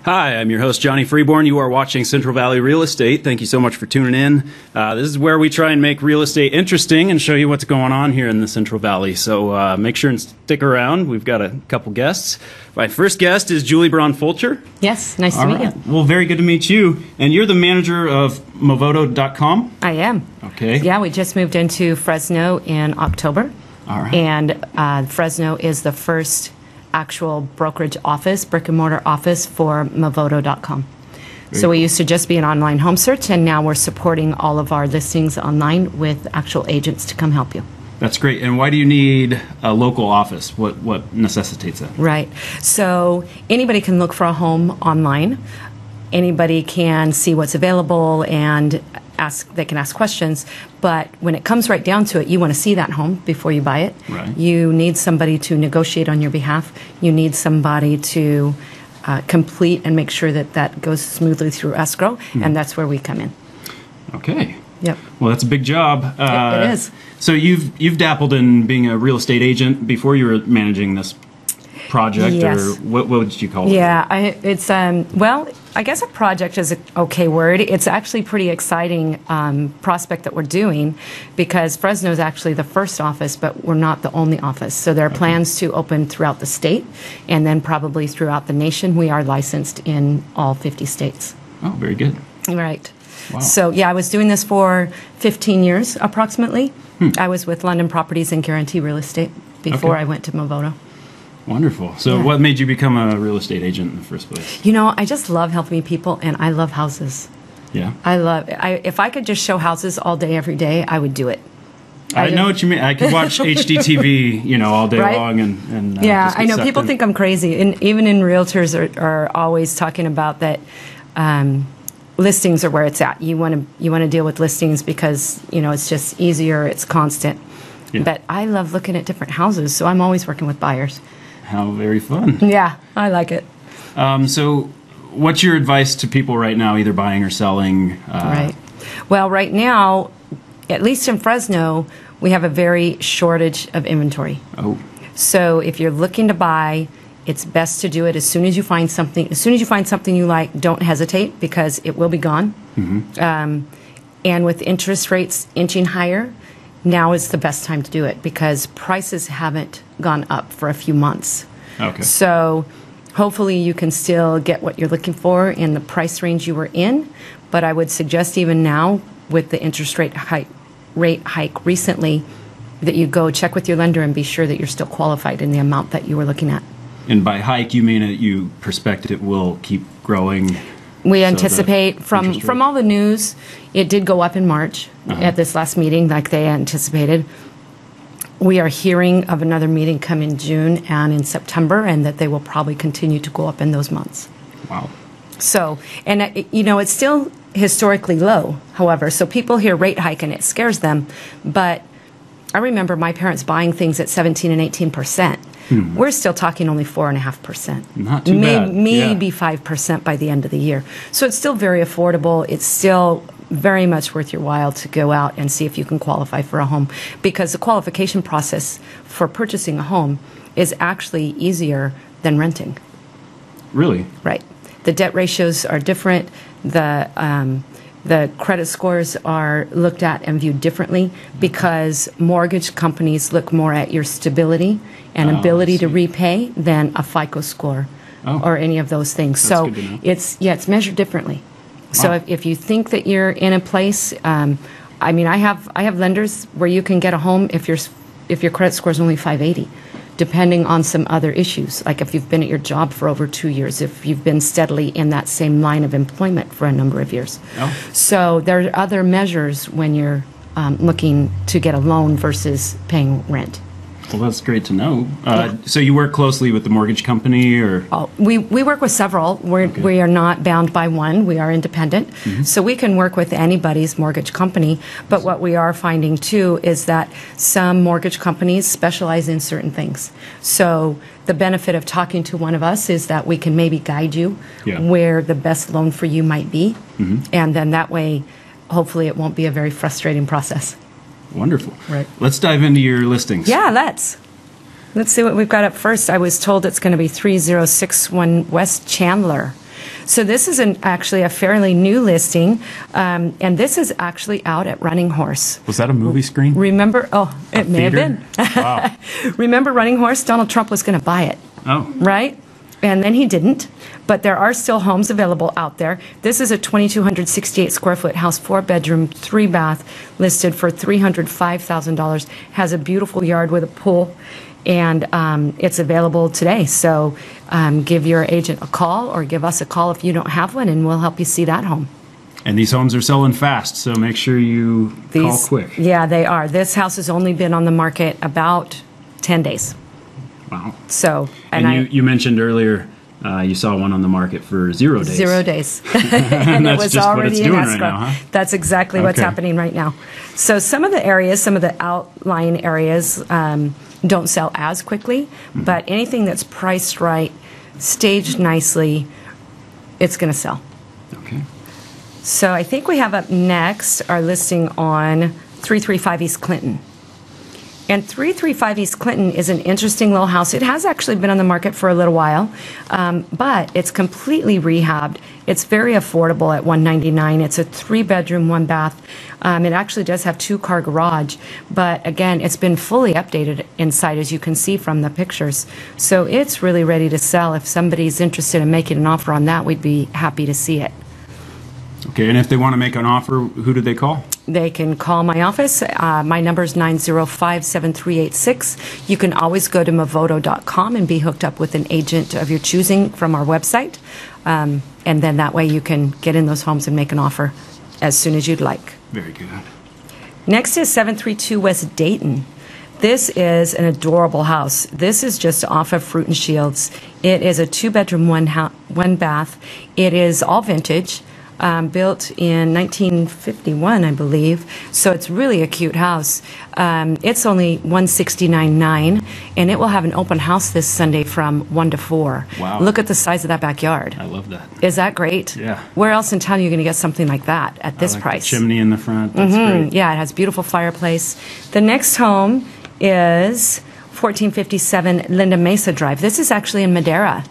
Hi, I'm your host, Johnny Freeborn. You are watching Central Valley Real Estate. Thank you so much for tuning in. This is where we try and make real estate interesting and show you what's going on here in the Central Valley. So make sure and stick around. We've got a couple guests. My first guest is Julie Braun Fulcher. Yes, nice to meet you. Well, very good to meet you. And you're the manager of Movoto.com? I am. Okay. Yeah, we just moved into Fresno in October. All right. And Fresno is the first actual brokerage office, brick and mortar office for Movoto.com. So we used to just be an online home search, and now we're supporting all of our listings online with actual agents to come help you. That's great. And why do you need a local office? What necessitates that? Right. So anybody can look for a home online. Anybody can see what's available and they can ask questions, but when it comes right down to it, you want to see that home before you buy it. Right. You need somebody to negotiate on your behalf. You need somebody to complete and make sure that that goes smoothly through escrow, and that's where we come in. Okay. Yep. Well, that's a big job. It is. So you've dabbled in being a real estate agent before you were managing this project, yes. or what would you call it? Yeah, it's well, I guess a project is an okay word. It's actually pretty exciting prospect that we're doing, because Fresno is actually the first office, but we're not the only office. So there are plans to open throughout the state, and then probably throughout the nation. We are licensed in all 50 states. Oh, very good. Right. Wow. So yeah, I was doing this for 15 years approximately. I was with London Properties and Guarantee Real Estate before I went to Movoto. Wonderful. So Yeah. what made you become a real estate agent in the first place? You know, I just love helping people, and I love houses. Yeah. If I could just show houses all day, every day, I would do it. I know what you mean. I could watch HDTV, all day Right? long, and Yeah, just I know. get People sucked in. think I'm crazy, and even in realtors are always talking about that. Listings are where it's at. You want to deal with listings because it's just easier. It's constant. Yeah. But I love looking at different houses, so I'm always working with buyers. How very fun. Yeah, I like it. So what's your advice to people right now, either buying or selling? Right. Well, right now, at least in Fresno, we have a very shortage of inventory. Oh, So if you're looking to buy, it's best to do it as soon as you find something. As soon as you find something you like, don't hesitate, because it will be gone. And with interest rates inching higher, now is the best time to do it, because prices haven't gone up for a few months. okay. So hopefully you can still get what you're looking for in the price range you were in. But I would suggest even now, with the interest rate hike recently, that you go check with your lender and be sure that you're still qualified in the amount that you were looking at. And by hike, you mean you perspect it will keep growing? We So anticipate the from interest rate- all the news, it did go up in March at this last meeting, like they anticipated. We are hearing of another meeting come in June and in September, and that they will probably continue to go up in those months. Wow. So, and it's still historically low, however. So people hear rate hike and it scares them. But I remember my parents buying things at 17 and 18%. We're still talking only 4.5%. Not too bad. Maybe Yeah. 5% by the end of the year. So it's still very affordable. It's still very much worth your while to go out and see if you can qualify for a home, because the qualification process for purchasing a home is actually easier than renting. Really? Right. The debt ratios are different. The credit scores are looked at and viewed differently, because mortgage companies look more at your stability and Oh, ability I to see. repay than a FICO score or any of those things. That's So good to know. it's measured differently. So Wow. if you think that you're in a place, I mean, I have lenders where you can get a home if your credit score is only 580. Depending on some other issues, like if you've been at your job for over 2 years, if you've been steadily in that same line of employment for a number of years. Oh. So there are other measures when you're looking to get a loan versus paying rent. Well, that's great to know. So you work closely with the mortgage company, or? Oh, we work with several. We are not bound by one. We are independent. So we can work with anybody's mortgage company. But what we are finding, too, is that some mortgage companies specialize in certain things. So the benefit of talking to one of us is that we can maybe guide you where the best loan for you might be. And then that way, hopefully, it won't be a very frustrating process. Wonderful. Right. Let's dive into your listings. Yeah, let's see what we've got up first. I was told it's going to be 3061 West Chandler. So this is actually a fairly new listing, and this is actually out at Running Horse. Was that a movie screen? Remember? Oh, it may have been. Wow. Remember Running Horse? Donald Trump was going to buy it. Oh. Right? And then he didn't. But there are still homes available out there. This is a 2,268 square foot house, 4-bedroom, 3-bath, listed for $305,000. Has a beautiful yard with a pool, and it's available today. So give your agent a call or give us a call if you don't have one, and we'll help you see that home. And these homes are selling fast, so make sure you call quick. Yeah, they are. This house has only been on the market about 10 days. Wow. So, and you mentioned earlier you saw one on the market for 0 days. 0 days. And it was already in escrow. Right now, huh? That's exactly what's happening right now. So some of the areas, some of the outlying areas don't sell as quickly, but anything that's priced right, staged nicely, it's going to sell. Okay. So I think we have up next our listing on 335 East Clinton. And 335 East Clinton is an interesting little house. It has actually been on the market for a little while, but it's completely rehabbed. It's very affordable at $199. It's a 3-bedroom, 1-bath. It actually does have 2-car garage, but again, it's been fully updated inside, as you can see from the pictures. So it's really ready to sell. If somebody's interested in making an offer on that, we'd be happy to see it. Okay, and if they want to make an offer, who do they call? They can call my office. My number is 905-7386. You can always go to Movoto.com and be hooked up with an agent of your choosing from our website. And then that way you can get in those homes and make an offer as soon as you'd like. Very good. Next is 732 West Dayton. This is an adorable house. This is just off of Fruit and Shields. It is a 2-bedroom, 1-bath. It is all vintage. Built in 1951, I believe. So it's really a cute house. It's only $169,900, and it will have an open house this Sunday from 1 to 4. Wow. Look at the size of that backyard. I love that. Is that great? Yeah. Where else in town are you going to get something like that at this price? The chimney in the front. That's great. Yeah, it has beautiful fireplace. The next home is 1457 Linda Mesa Drive. This is actually in Madera.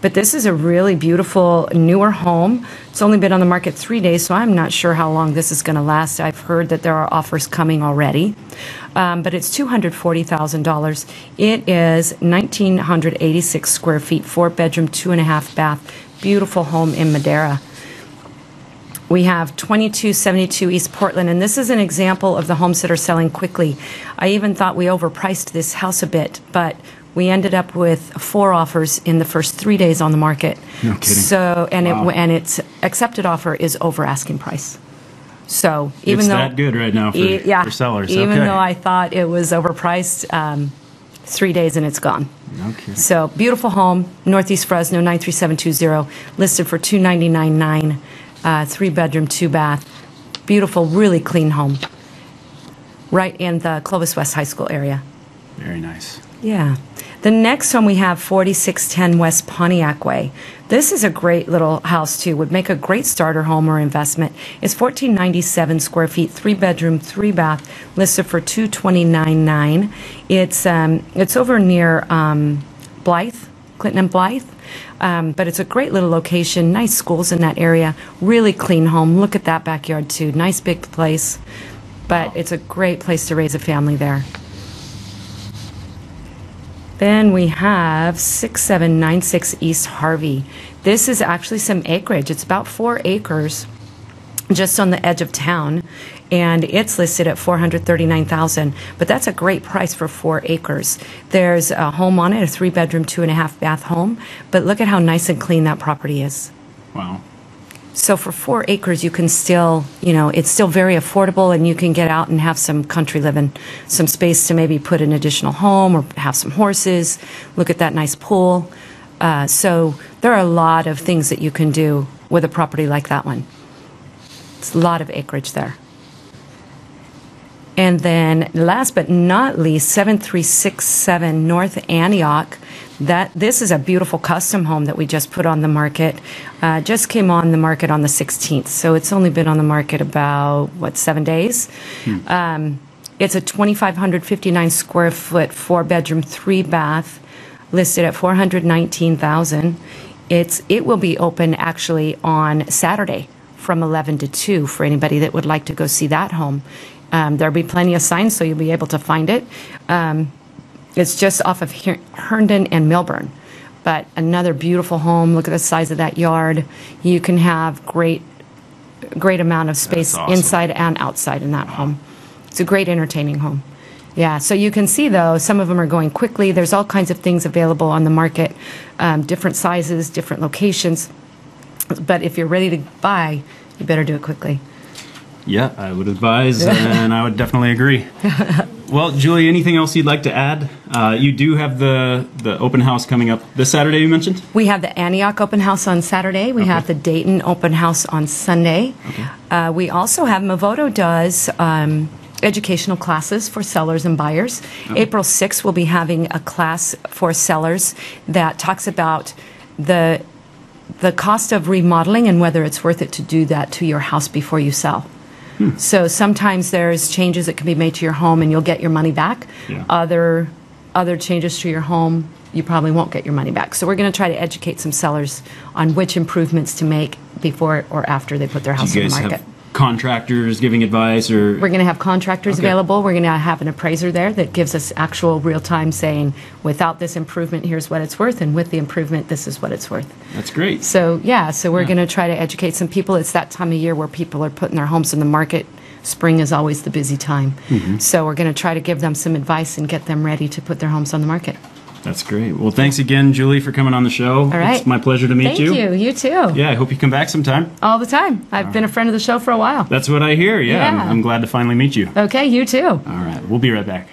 But this is a really beautiful, newer home. It's only been on the market 3 days, so I'm not sure how long this is going to last. I've heard that there are offers coming already. But it's $240,000. It is 1,986 square feet, 4-bedroom, 2.5-bath. Beautiful home in Madera. We have 2272 East Portland, and this is an example of the homes that are selling quickly. I even thought we overpriced this house a bit, but we ended up with 4 offers in the first 3 days on the market. No kidding. So, and Wow. its accepted offer is over asking price. So even it's though that good right now for sellers. Even okay. though I thought it was overpriced, 3 days and it's gone. Okay. So beautiful home, Northeast Fresno, 93720, listed for $299,900, 3-bedroom, 2-bath. Beautiful, really clean home, right in the Clovis West High School area. Very nice. Yeah. The next home we have, 4610 West Pontiac Way. This is a great little house, too. Would make a great starter home or investment. It's 1,497 square feet, 3-bedroom, 3-bath, listed for $229,900. It's over near Blythe, Clinton and Blythe. But it's a great little location, nice schools in that area, really clean home. Look at that backyard, too. Nice big place. But it's a great place to raise a family there. Then we have 6796 East Harvey. This is actually some acreage. It's about 4 acres just on the edge of town, and it's listed at $439,000. But that's a great price for 4 acres. There's a home on it, a 3-bedroom, 2.5-bath home. But look at how nice and clean that property is. Wow. So for 4 acres, you can still, it's still very affordable, and you can get out and have some country living, some space to maybe put an additional home or have some horses. Look at that nice pool. So there are a lot of things that you can do with a property like that one. It's a lot of acreage there. And then last but not least, 7367 North Antioch. This is a beautiful custom home that we just put on the market. Just came on the market on the 16th, so it's only been on the market about, 7 days? It's a 2,559 square foot, 4-bedroom, 3-bath, listed at $419,000. It will be open actually on Saturday from 11 to 2 for anybody that would like to go see that home. There'll be plenty of signs, so you'll be able to find it. It's just off of Herndon and Milburn. But another beautiful home. Look at the size of that yard. You can have great amount of space inside and outside in that home. It's a great entertaining home. Yeah, so you can see, though, some of them are going quickly. There's all kinds of things available on the market, different sizes, different locations. But if you're ready to buy, you better do it quickly. Yeah, I would advise, and I would definitely agree. Well, Julie, anything else you'd like to add? You do have the open house coming up this Saturday, you mentioned? We have the Antioch open house on Saturday. We have the Dayton open house on Sunday. Okay. We also have, Movoto does educational classes for sellers and buyers. Okay. April 6th, we'll be having a class for sellers that talks about the cost of remodeling and whether it's worth it to do that to your house before you sell. So sometimes there's changes that can be made to your home and you'll get your money back. Yeah. Other changes to your home, you probably won't get your money back. So we're going to try to educate some sellers on which improvements to make before or after they put their house on the market. Have contractors giving advice, or we're going to have contractors available. We're going to have an appraiser there that gives us actual real time saying, without this improvement, here's what it's worth, and with the improvement, this is what it's worth. That's great. So we're going to try to educate some people. It's that time of year where people are putting their homes in the market. Spring is always the busy time. So we're going to try to give them some advice and get them ready to put their homes on the market. That's great. Well, thanks again, Julie, for coming on the show. All right. It's my pleasure to meet you. Thank you. You too. Yeah, I hope you come back sometime. All the time. I've been a friend of the show for a while. That's what I hear. Yeah. I'm glad to finally meet you. Okay, you too. All right. We'll be right back.